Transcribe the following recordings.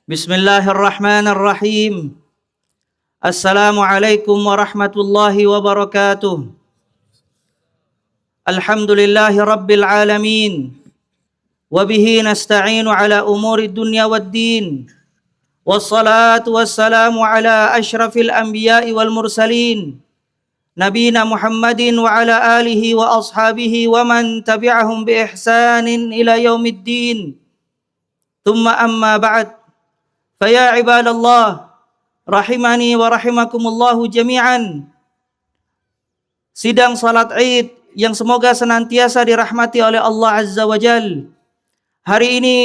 Bismillahirrahmanirrahim. Assalamualaikum warahmatullahi wabarakatuh. Alhamdulillahi rabbil alamin. Wabihi nasta'inu ala umuri dunya waddin. Wassalatu wassalamu ala ashrafil anbiya'i wal mursalin. Nabina Muhammadin wa ala alihi wa ashabihi wa man tabi'ahum bi ihsanin ila yaumiddin. Thumma amma ba'd. Faya ibadallah, rahimani wa rahimakumullahu jami'an. Sidang salat Id yang semoga senantiasa dirahmati oleh Allah Azza wa Jal. Hari ini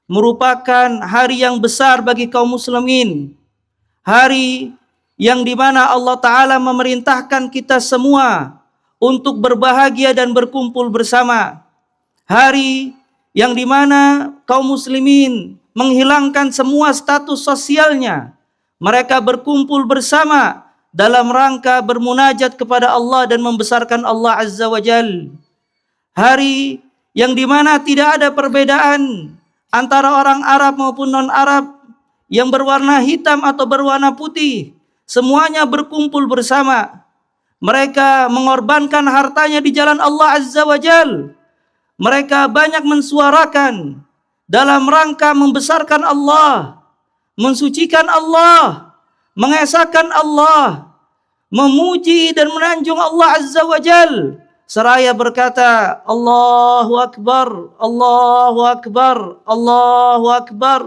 merupakan hari yang besar bagi kaum muslimin. Hari yang dimana Allah Ta'ala memerintahkan kita semua untuk berbahagia dan berkumpul bersama. Hari yang dimana kaum muslimin menghilangkan semua status sosialnya. Mereka berkumpul bersama dalam rangka bermunajat kepada Allah dan membesarkan Allah Azza wa Jal. Hari yang dimana tidak ada perbedaan antara orang Arab maupun non-Arab, yang berwarna hitam atau berwarna putih. Semuanya berkumpul bersama. Mereka mengorbankan hartanya di jalan Allah Azza wa Jal. Mereka banyak mensuarakan dalam rangka membesarkan Allah, mensucikan Allah, mengesahkan Allah, memuji dan menanjung Allah Azza wa Jal. Seraya berkata, Allahu Akbar, Allahu Akbar, Allahu Akbar.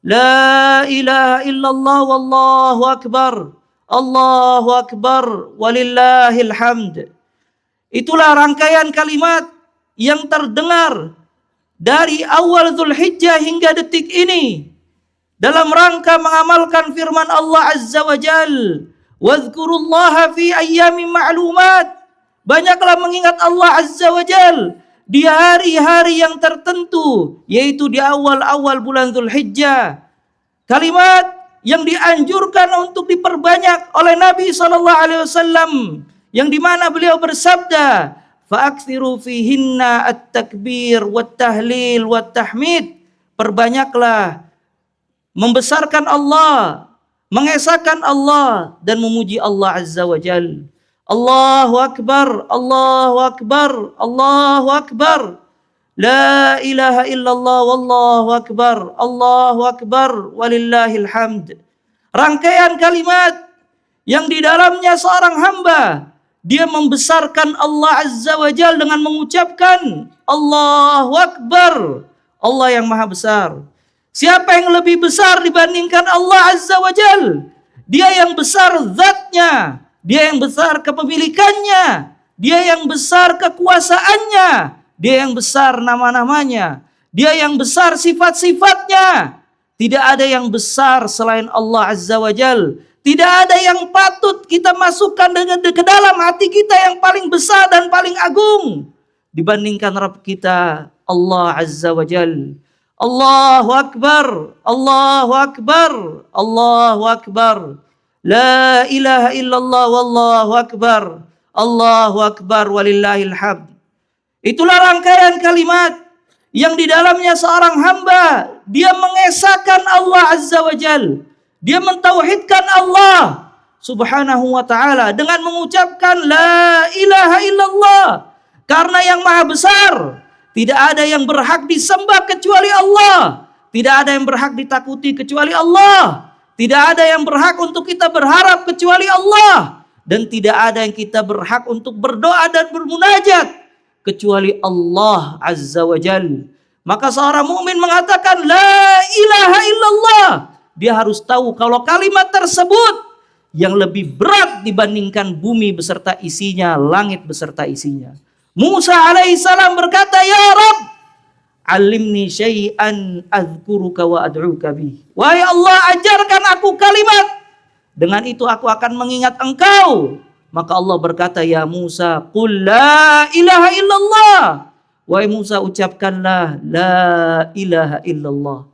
La ilaha illallah wallahu akbar, Allahu Akbar, walillahil hamd. Itulah rangkaian kalimat yang terdengar dari awal Dzulhijjah hingga detik ini dalam rangka mengamalkan firman Allah Azza wa Jal, wadhkurullaha fi ayyamin ma'lumat. Banyaklah mengingat Allah Azza wa Jal di hari-hari yang tertentu, yaitu di awal-awal bulan Dzulhijjah. Kalimat yang dianjurkan untuk diperbanyak oleh Nabi SAW, yang dimana beliau bersabda, fa'aktsiru fihinna at-takbir wat-tahlil wat-tahmid. Perbanyaklah membesarkan Allah, mengesahkan Allah dan memuji Allah Azza wa Jal. Allahu Akbar, Allahu Akbar, Allahu Akbar. La ilaha illallah wallahu akbar, Allahu Akbar, walillahil hamd. Rangkaian kalimat yang di dalamnya seorang hamba dia membesarkan Allah Azza wa Jal dengan mengucapkan Allahu Akbar. Allah yang maha besar. Siapa yang lebih besar dibandingkan Allah Azza wa Jal? Dia yang besar zatnya, dia yang besar kepemilikannya, dia yang besar kekuasaannya, dia yang besar nama-namanya, dia yang besar sifat-sifatnya. Tidak ada yang besar selain Allah Azza wa Jal. Tidak ada yang patut kita masukkan ke dalam hati kita yang paling besar dan paling agung dibandingkan Rabb kita, Allah Azza wa Jal. Allahu Akbar, Allahu Akbar, Allahu Akbar. La ilaha illallah wallahu akbar, Allahu Akbar, walillahil hamd. Itulah rangkaian kalimat yang di dalamnya seorang hamba dia mengesahkan Allah Azza wa Jal. Dia mentauhidkan Allah Subhanahu wa ta'ala dengan mengucapkan la ilaha illallah. Karena yang maha besar, tidak ada yang berhak disembah kecuali Allah. Tidak ada yang berhak ditakuti kecuali Allah. Tidak ada yang berhak untuk kita berharap kecuali Allah. Dan tidak ada yang kita berhak untuk berdoa dan bermunajat kecuali Allah Azza wa Jal. Maka seorang mukmin mengatakan la ilaha illallah. Dia harus tahu kalau kalimat tersebut yang lebih berat dibandingkan bumi beserta isinya, langit beserta isinya. Musa alaihissalam berkata, ya Rabb, alimni syai'an adzkuruka wa ad'uka bih. Wahai Allah, ajarkan aku kalimat, dengan itu aku akan mengingat engkau. Maka Allah berkata, ya Musa, qul la ilaha illallah. Wahai Musa, ucapkanlah la ilaha illallah.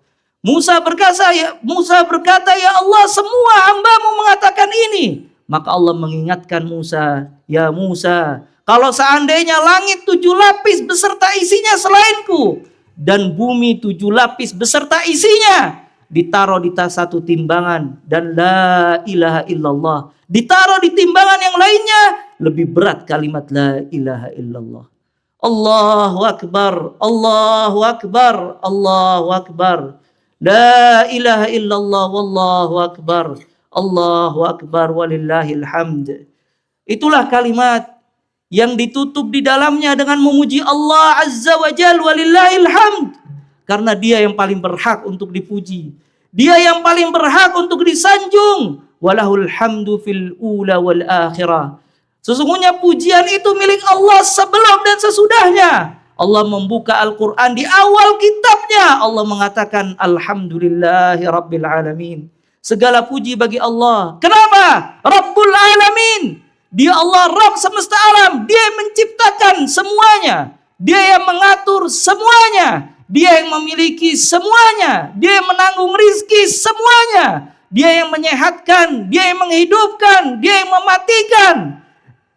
Musa berkata, ya Allah, semua hambamu mengatakan ini. Maka Allah mengingatkan Musa, ya Musa, kalau seandainya langit 7 lapis beserta isinya selainku, dan bumi 7 lapis beserta isinya, ditaruh di satu timbangan, dan la ilaha illallah ditaruh di timbangan yang lainnya, lebih berat kalimat la ilaha illallah. Allahu akbar, Allahu akbar, Allahu akbar. La ilaha illallah wallahu akbar, Allahu akbar walillahil hamd. Itulah kalimat yang ditutup di dalamnya dengan memuji Allah Azza wa Jal, walillahil hamd. Karena dia yang paling berhak untuk dipuji. Dia yang paling berhak untuk disanjung. Walahul hamdu fil ula wal akhirah. Sesungguhnya pujian itu milik Allah sebelum dan sesudahnya. Allah membuka Al-Quran di awal kitabnya. Allah mengatakan alhamdulillahi rabbil alamin. Segala puji bagi Allah. Kenapa? Rabbul alamin. Dia Allah Rabb semesta alam. Dia yang menciptakan semuanya. Dia yang mengatur semuanya. Dia yang memiliki semuanya. Dia yang menanggung rizki semuanya. Dia yang menyehatkan. Dia yang menghidupkan. Dia yang mematikan.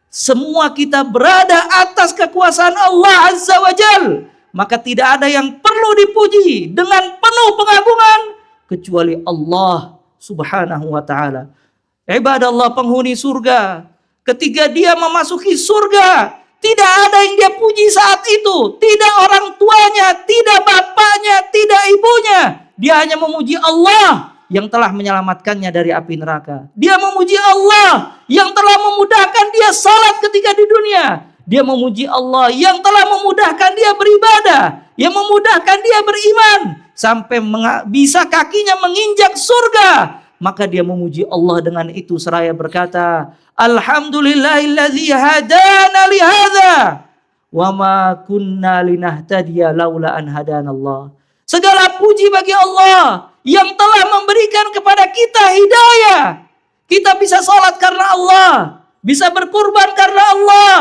Semua kita berada atas kekuasaan Allah Azza wa Jal. Maka tidak ada yang perlu dipuji dengan penuh pengagungan kecuali Allah Subhanahu wa ta'ala. Ibadallah, penghuni surga, ketika dia memasuki surga, tidak ada yang dia puji saat itu. Tidak orang tuanya, tidak bapaknya, tidak ibunya. Dia hanya memuji Allah yang telah menyelamatkannya dari api neraka. Dia memuji Allah yang telah memudahkan dia salat ketika di dunia. Dia memuji Allah yang telah memudahkan dia beribadah, yang memudahkan dia beriman, sampai bisa kakinya menginjak surga. Maka dia memuji Allah dengan itu seraya berkata, alhamdulillahilladzi hadana lihadza wa ma kunna linahtadiya laula an hadanallah. Segala puji bagi Allah yang telah memberikan kepada kita hidayah. Kita bisa sholat karena Allah, bisa berkurban karena Allah,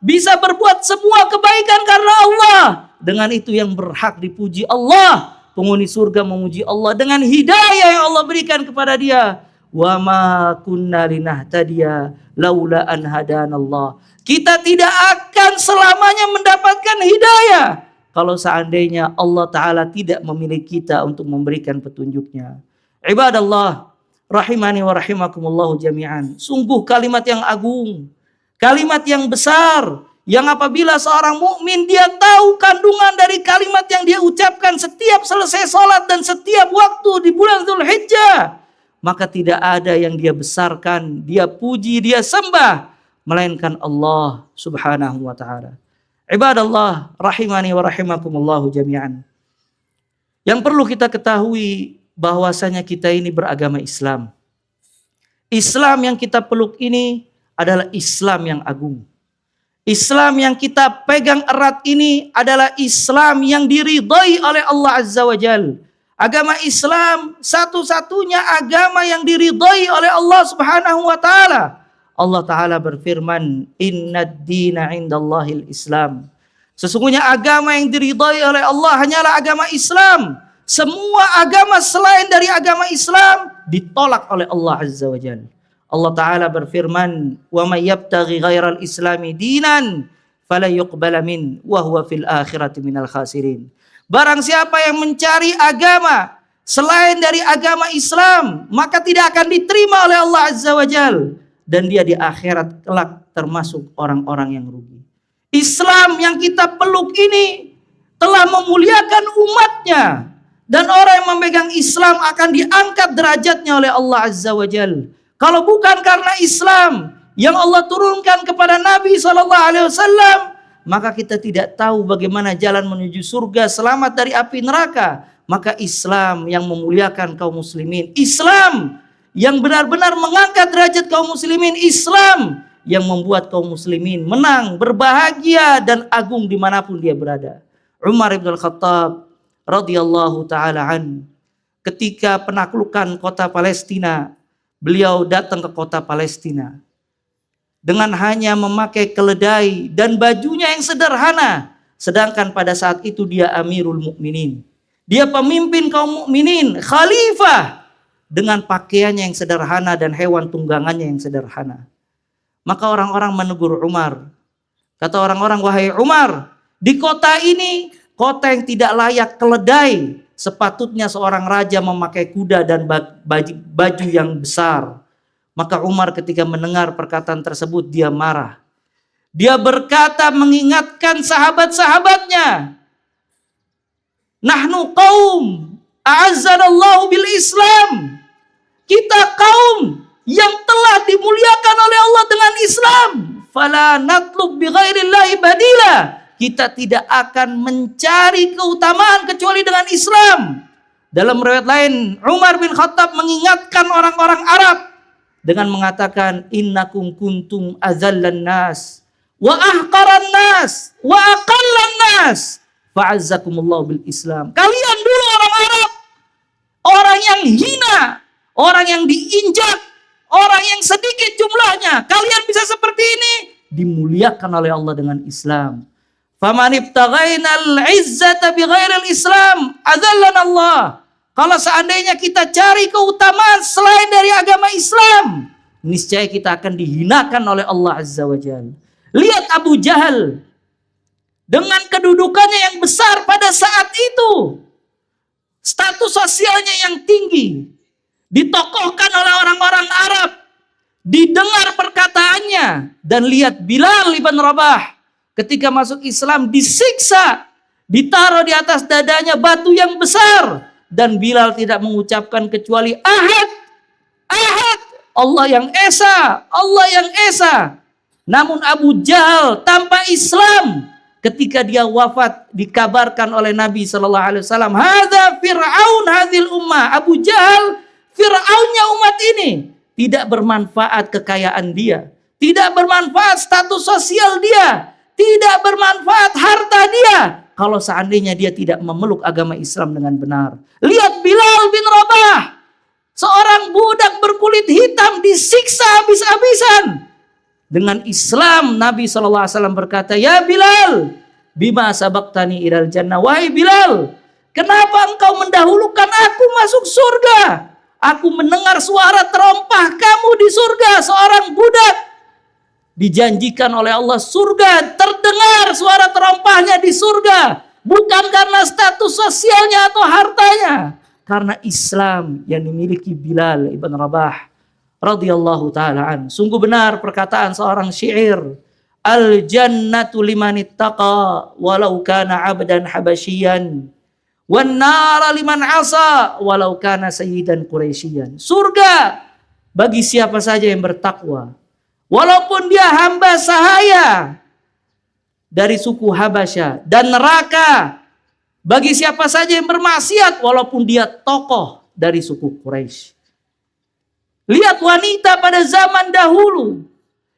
bisa berbuat semua kebaikan karena Allah. Dengan itu yang berhak dipuji Allah. Penghuni surga memuji Allah dengan hidayah yang Allah berikan kepada dia. Wa ma kunna linahtadiya laula an hadanallah. Kita tidak akan selamanya mendapatkan hidayah kalau seandainya Allah Ta'ala tidak memilih kita untuk memberikan petunjuknya. Ibadallah, rahimani wa rahimakumullahu jami'an. Sungguh kalimat yang agung, kalimat yang besar, yang apabila seorang mukmin dia tahu kandungan dari kalimat yang dia ucapkan setiap selesai sholat dan setiap waktu di bulan Dzulhijjah, maka tidak ada yang dia besarkan, dia puji, dia sembah, melainkan Allah Subhanahu wa ta'ala. Ibadallah, rahimani wa rahimakumullahu jami'an. Yang perlu kita ketahui bahwasanya kita ini beragama Islam. Islam yang kita peluk ini adalah Islam yang agung. Islam yang kita pegang erat ini adalah Islam yang diridhai oleh Allah Azza wa Jal. Agama Islam satu-satunya agama yang diridhai oleh Allah Subhanahu wa ta'ala. Allah Ta'ala berfirman, Innad dina indallahil Islam. Sesungguhnya agama yang diridhai oleh Allah hanyalah agama Islam. Semua agama selain dari agama Islam ditolak oleh Allah Azza wa Jalla. Allah Ta'ala berfirman, Wa may yabtaghi ghairal islami dinan fala yuqbala min wa huwa fil akhirati minal khasirin. Barang siapa yang mencari agama selain dari agama Islam, maka tidak akan diterima oleh Allah Azza wa Jalla. Dan dia di akhirat kelak termasuk orang-orang yang rugi. Islam yang kita peluk ini telah memuliakan umatnya. Dan orang yang memegang Islam akan diangkat derajatnya oleh Allah Azza wa Jal. Kalau bukan karena Islam yang Allah turunkan kepada Nabi SAW, maka kita tidak tahu bagaimana jalan menuju surga selamat dari api neraka. Maka Islam yang memuliakan kaum muslimin, Islam yang benar-benar mengangkat derajat kaum muslimin, Islam yang membuat kaum muslimin menang, berbahagia dan agung dimanapun dia berada. Umar ibn al-Khattab radhiyallahu ta'ala an, ketika penaklukan kota Palestina, beliau datang ke kota Palestina dengan hanya memakai keledai dan bajunya yang sederhana, sedangkan pada saat itu dia Amirul Mukminin, dia pemimpin kaum mukminin, khalifah, dengan pakaiannya yang sederhana dan hewan tunggangannya yang sederhana. Maka orang-orang menegur Umar. Kata orang-orang, wahai Umar, di kota ini, kota yang tidak layak keledai, sepatutnya seorang raja memakai kuda dan baju yang besar. Maka Umar ketika mendengar perkataan tersebut dia marah. Dia berkata mengingatkan sahabat-sahabatnya, nahnu qaum a'azzanallahu bil Islam. Kita kaum yang telah dimuliakan oleh Allah dengan Islam. Fala natlub bi ghairillahi badila. Kita tidak akan mencari keutamaan kecuali dengan Islam. Dalam riwayat lain, Umar bin Khattab mengingatkan orang-orang Arab dengan mengatakan, innakum kuntum azallan nas wa ahqaran nas wa aqallan nas fa'azzakumullahu bil Islam. Kalian dulu orang Arab, orang yang hina, orang yang diinjak, orang yang sedikit jumlahnya. Kalian bisa seperti ini, dimuliakan oleh Allah dengan Islam. Faman ibtaghainal izzata bighairil Islam adzallana Allah. Kalau seandainya kita cari keutamaan selain dari agama Islam, niscaya kita akan dihinakan oleh Allah Azza wa Jalla. Lihat Abu Jahal dengan kedudukannya yang besar pada saat itu, status sosialnya yang tinggi, ditokohkan oleh orang-orang Arab, didengar perkataannya, dan lihat Bilal ibn Rabah ketika masuk Islam disiksa, ditaruh di atas dadanya batu yang besar, dan Bilal tidak mengucapkan kecuali Ahad, Ahad, Allah yang Esa, Allah yang Esa. Namun Abu Jahal tanpa Islam, ketika dia wafat dikabarkan oleh Nabi SAW, hadza Fir'aun hadhil ummah. Abu Jahal Fir'aunnya umat ini. Tidak bermanfaat kekayaan dia, tidak bermanfaat status sosial dia, tidak bermanfaat harta dia, kalau seandainya dia tidak memeluk agama Islam dengan benar. Lihat Bilal bin Rabah, seorang budak berkulit hitam disiksa habis-habisan. Dengan Islam Nabi SAW berkata, ya Bilal, bima sabaqtani ilal jannah. Wahai Bilal, kenapa engkau mendahulukan aku masuk surga? Aku mendengar suara terompah kamu di surga. Seorang budak dijanjikan oleh Allah surga, terdengar suara terompahnya di surga. Bukan karena status sosialnya atau hartanya, karena Islam yang dimiliki Bilal ibn Rabah radhiyallahu ta'ala an. Sungguh benar perkataan seorang syair, al jannatu liman ittaqa walau kana abdan habasyian wan nara liman asa walau kana sayyidan quraisyian. Surga bagi siapa saja yang bertakwa, walaupun dia hamba sahaya dari suku Habasyah, dan neraka bagi siapa saja yang bermaksiat walaupun dia tokoh dari suku Quraisy. Lihat wanita pada zaman dahulu,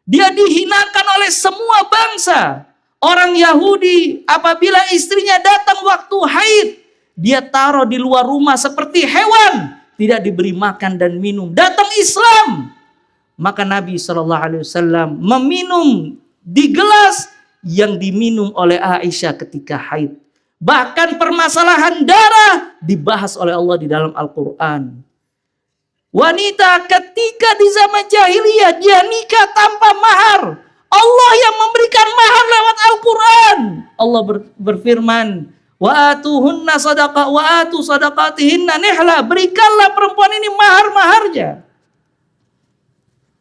dia dihinakan oleh semua bangsa. Orang Yahudi apabila istrinya datang waktu haid, dia taruh di luar rumah seperti hewan, tidak diberi makan dan minum. Datang Islam, maka Nabi SAW meminum di gelas yang diminum oleh Aisyah ketika haid. Bahkan permasalahan darah dibahas oleh Allah di dalam Al-Quran. Wanita ketika di zaman jahiliyah dia nikah tanpa mahar. Allah yang memberikan mahar lewat Al-Quran. Allah berfirman, wa atuhunna sadaqah wa atu sadaqatihinna nihla. Berikanlah perempuan ini mahar-maharnya.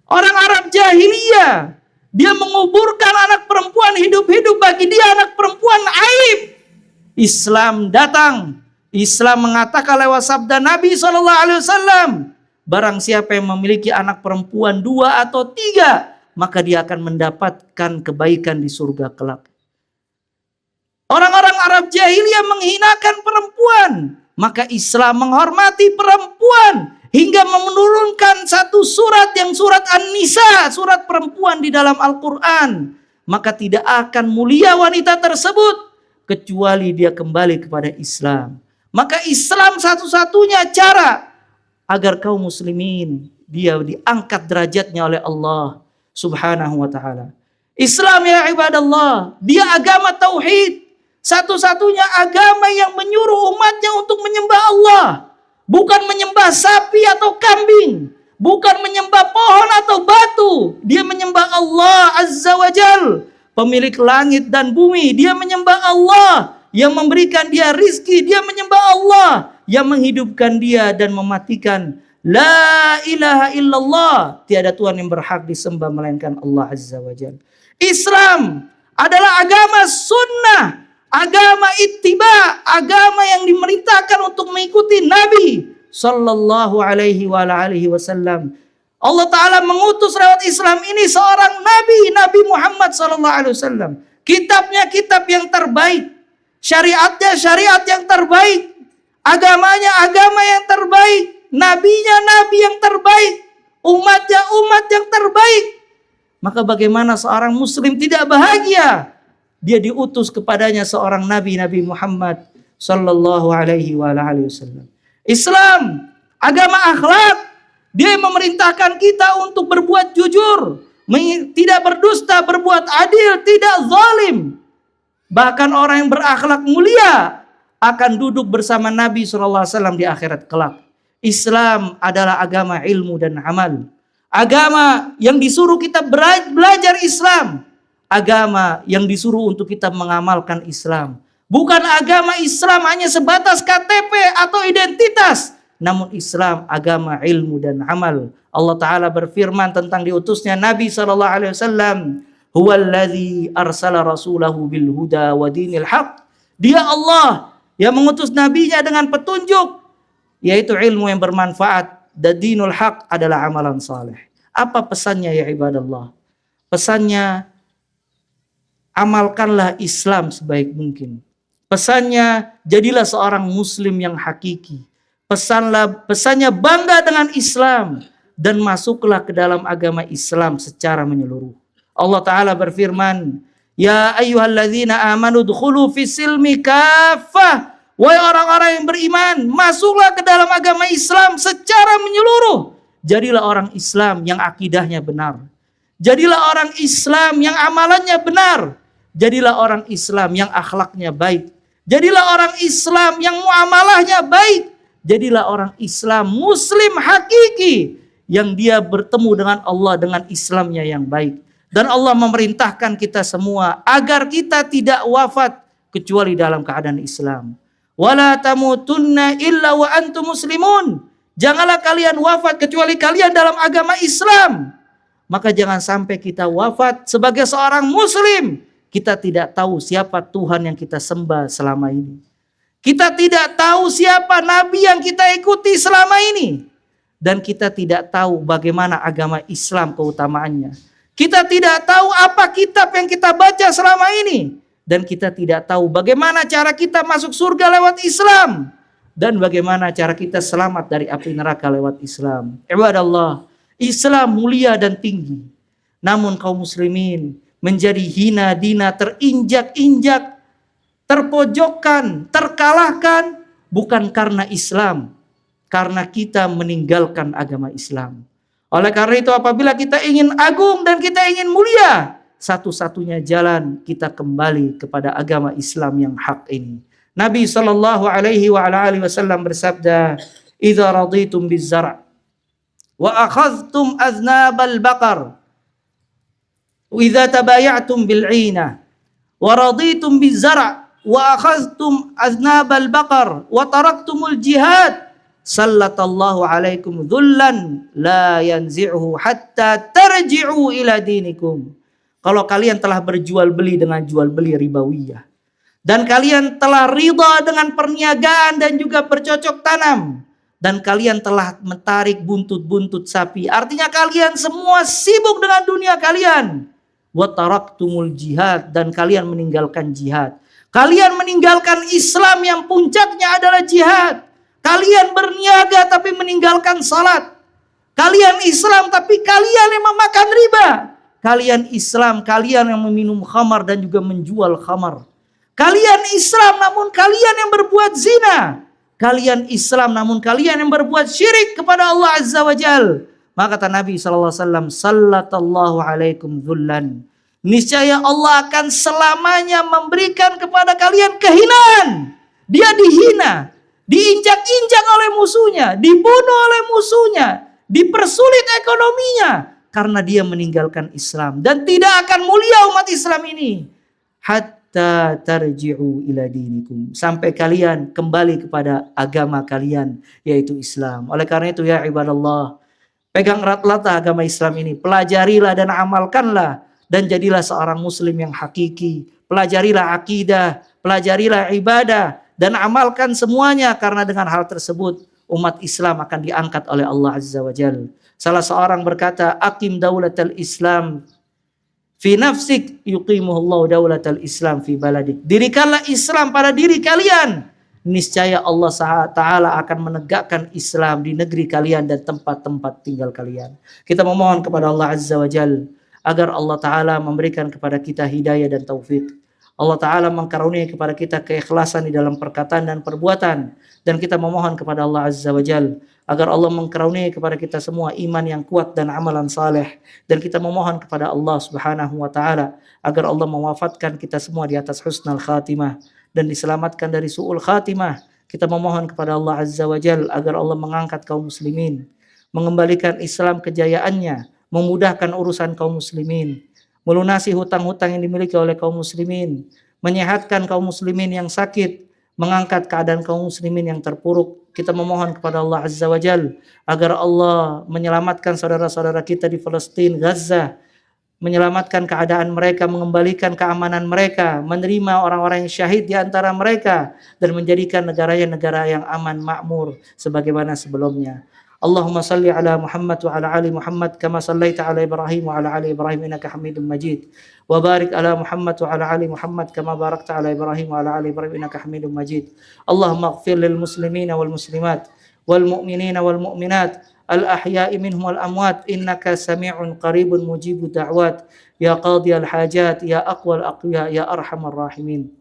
Orang Arab jahiliyah, dia menguburkan anak perempuan hidup-hidup, bagi dia anak perempuan aib. Islam datang. Islam mengatakan lewat sabda Nabi SAW, barang siapa yang memiliki anak perempuan 2 atau 3, maka dia akan mendapatkan kebaikan di surga kelak. Orang-orang Arab jahiliyah menghinakan perempuan, maka Islam menghormati perempuan hingga menurunkan satu surat yang surat An-Nisa, surat perempuan di dalam Al-Quran. Maka tidak akan mulia wanita tersebut kecuali dia kembali kepada Islam. Maka Islam satu-satunya cara agar kaum muslimin dia diangkat derajatnya oleh Allah Subhanahu wa ta'ala. Islam ya ibadallah, dia agama tauhid, satu-satunya agama yang menyuruh umatnya untuk menyembah Allah, bukan menyembah sapi atau kambing, bukan menyembah pohon atau batu. Dia menyembah Allah Azza wa Jal, pemilik langit dan bumi. Dia menyembah Allah, yang memberikan dia rizki, dia menyembah Allah yang menghidupkan dia dan mematikan. La ilaha illallah, tiada Tuhan yang berhak disembah melainkan Allah Azza wa Jalla. Islam adalah agama sunnah, agama ittiba, agama yang dimerintahkan untuk mengikuti Nabi sallallahu alaihi wa alihi wasallam. Allah Ta'ala mengutus lewat Islam ini seorang Nabi, Nabi Muhammad sallallahu alaihi wasallam. Kitabnya kitab yang terbaik, syariatnya syariat yang terbaik, agamanya agama yang terbaik, nabinya nabi yang terbaik, umatnya umat yang terbaik. Maka bagaimana seorang muslim tidak bahagia? Dia diutus kepadanya seorang nabi, Nabi Muhammad sallallahu alaihi wa alihi wasallam. Islam, agama akhlak. Dia memerintahkan kita untuk berbuat jujur, tidak berdusta, berbuat adil, tidak zalim. Bahkan orang yang berakhlak mulia akan duduk bersama Nabi SAW di akhirat kelak. Islam adalah agama ilmu dan amal. Agama yang disuruh kita belajar Islam. Agama yang disuruh untuk kita mengamalkan Islam. Bukan agama Islam hanya sebatas KTP atau identitas. Namun Islam agama ilmu dan amal. Allah Ta'ala berfirman tentang diutusnya Nabi SAW. Huwallazi arsala rasulahu bil huda wa dinil haq. Dia Allah yang mengutus nabinya dengan petunjuk, yaitu ilmu yang bermanfaat. Dan dinul haq adalah amalan saleh. Apa pesannya ya ibadallah? Pesannya, amalkanlah Islam sebaik mungkin. Pesannya, jadilah seorang muslim yang hakiki. Pesannya bangga dengan Islam dan masuklah ke dalam agama Islam secara menyeluruh. Allah Ta'ala berfirman, Ya ayyuhalladzina amanu dukhulu fis-silmi kaffah. Wahai orang-orang yang beriman, masuklah ke dalam agama Islam secara menyeluruh. Jadilah orang Islam yang akidahnya benar. Jadilah orang Islam yang amalannya benar. Jadilah orang Islam yang akhlaknya baik. Jadilah orang Islam yang muamalahnya baik. Jadilah orang Islam muslim hakiki yang dia bertemu dengan Allah dengan Islamnya yang baik. Dan Allah memerintahkan kita semua agar kita tidak wafat kecuali dalam keadaan Islam. Wala tamutunna illa wa antum muslimun. Janganlah kalian wafat kecuali kalian dalam agama Islam. Maka jangan sampai kita wafat sebagai seorang muslim. Kita tidak tahu siapa Tuhan yang kita sembah selama ini. Kita tidak tahu siapa nabi yang kita ikuti selama ini. Dan kita tidak tahu bagaimana agama Islam keutamaannya. Kita tidak tahu apa kitab yang kita baca selama ini. Dan kita tidak tahu bagaimana cara kita masuk surga lewat Islam. Dan bagaimana cara kita selamat dari api neraka lewat Islam. Ibadallah, Islam mulia dan tinggi. Namun kaum muslimin menjadi hina dina, terinjak-injak, terpojokkan, terkalahkan bukan karena Islam, karena kita meninggalkan agama Islam. Oleh karena itu apabila kita ingin agung dan kita ingin mulia, satu-satunya jalan kita kembali kepada agama Islam yang hak ini. Nabi sallallahu alaihi wa alihi wasallam bersabda, "Idza raditum biz-zar' wa akhadhtum aznabal baqar, wa idza tabaya'tum bil-'inah wa raditum biz-zar' wa akhadhtum aznabal baqar wa taraktumul jihad, sallatallahu alaikum dhullan la yanzi'uhu hatta tarji'u ila dinikum." Kalau kalian telah berjual beli dengan jual beli ribawiyah, dan kalian telah ridha dengan perniagaan dan juga bercocok tanam, dan kalian telah mentarik buntut-buntut sapi, artinya kalian semua sibuk dengan dunia kalian, wa taraktumul jihad, dan kalian meninggalkan jihad. Kalian meninggalkan Islam yang puncaknya adalah jihad. Kalian berniaga tapi meninggalkan salat. Kalian Islam tapi kalian yang memakan riba. Kalian Islam, kalian yang meminum khamar dan juga menjual khamar. Kalian Islam namun kalian yang berbuat zina. Kalian Islam namun kalian yang berbuat syirik kepada Allah Azza wa Jal. Maka kata Nabi SAW, Sallatallahu alaikum dhullan. Niscaya Allah akan selamanya memberikan kepada kalian kehinaan. Dia dihina, diinjak-injak oleh musuhnya, dibunuh oleh musuhnya, dipersulit ekonominya karena dia meninggalkan Islam, dan tidak akan mulia umat Islam ini hatta tarji'u ila dinikum, sampai kalian kembali kepada agama kalian yaitu Islam. Oleh karena itu ya ibadallah, pegang erat-eratlah agama Islam ini, pelajarilah dan amalkanlah dan jadilah seorang muslim yang hakiki. Pelajarilah akidah, pelajarilah ibadah dan amalkan semuanya, karena dengan hal tersebut umat Islam akan diangkat oleh Allah Azza wa Jalla. Salah seorang berkata, aqim daulatal Islam fi nafsik yuqimuhullahu daulatal Islam fi baladik. Dirikanlah Islam pada diri kalian, niscaya Allah Ta'ala akan menegakkan Islam di negeri kalian dan tempat-tempat tinggal kalian. Kita memohon kepada Allah Azza wa Jalla agar Allah Ta'ala memberikan kepada kita hidayah dan taufik. Allah Ta'ala mengkaruniai kepada kita keikhlasan di dalam perkataan dan perbuatan. Dan kita memohon kepada Allah Azza wa Jalla agar Allah mengkaruniai kepada kita semua iman yang kuat dan amalan saleh. Dan kita memohon kepada Allah Subhanahu wa Ta'ala agar Allah mewafatkan kita semua di atas husnul khatimah dan diselamatkan dari su'ul khatimah. Kita memohon kepada Allah Azza wa Jalla agar Allah mengangkat kaum muslimin, mengembalikan Islam kejayaannya, memudahkan urusan kaum muslimin, melunasi hutang-hutang yang dimiliki oleh kaum muslimin, menyehatkan kaum muslimin yang sakit, mengangkat keadaan kaum muslimin yang terpuruk. Kita memohon kepada Allah Azza wa Jalla agar Allah menyelamatkan saudara-saudara kita di Palestina, Gaza, menyelamatkan keadaan mereka, mengembalikan keamanan mereka, menerima orang-orang yang syahid di antara mereka, dan menjadikan negaranya negara yang aman, makmur sebagaimana sebelumnya. Allahumma salli ala Muhammad wa ala ali Muhammad kama sallaita ala Ibrahim wa ala ali Ibrahim innaka Hamidum Majid. Wa barik ala Muhammad wa ala ali Muhammad kama barakta ala Ibrahim wa ala ali Ibrahim innaka Hamidum Majid. Allahumma ighfir lil muslimina wal muslimat wal mu'minina wal mu'minat al ahya'i minhum wal amwat innaka sami'un qaribun mujibud da'wat ya qadiyal hajat ya aqwal aqwiya ya arhamar rahimin.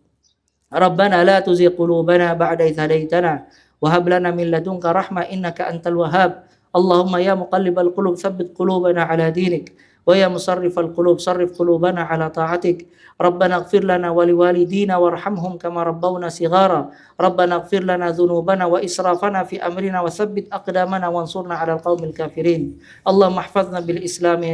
Rabbana la tuzigh qulubana ba'da idh hadaitana وهب لنا من لدنك رحمة إنك أنت الوهاب اللهم يا مقلب القلوب ثبت قلوبنا على دينك ويا مصرف القلوب صرف قلوبنا على طاعتك ربنا اغفر لنا ولوالدينا وارحمهم كما ربونا صغارا ربنا اغفر لنا ذنوبنا وإسرافنا في أمرنا وثبت أقدامنا وانصرنا على القوم الكافرين اللهم احفظنا بالإسلام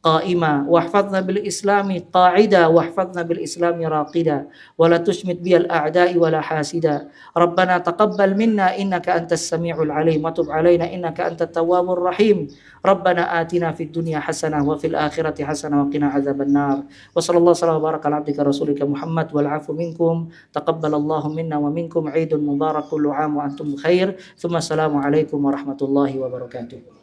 قائمة واحفظنا بالإسلام قاعدة واحفظنا بالإسلام راقدة ولا تشمت بي الأعداء ولا حاسدا ربنا تقبل منا إنك أنت السميع العليم وتب علينا إنك أنت التواب الرحيم ربنا آتنا في الدنيا حسنة وفي الآخرة حسنة وقنا عذاب النار وصلى الله وسلم وبارك على عبدك رسولك محمد والعفو منكم تقبل الله منا ومنكم عيد مبارك كل عام وأنتم بخير ثم السلام عليكم ورحمة الله وبركاته.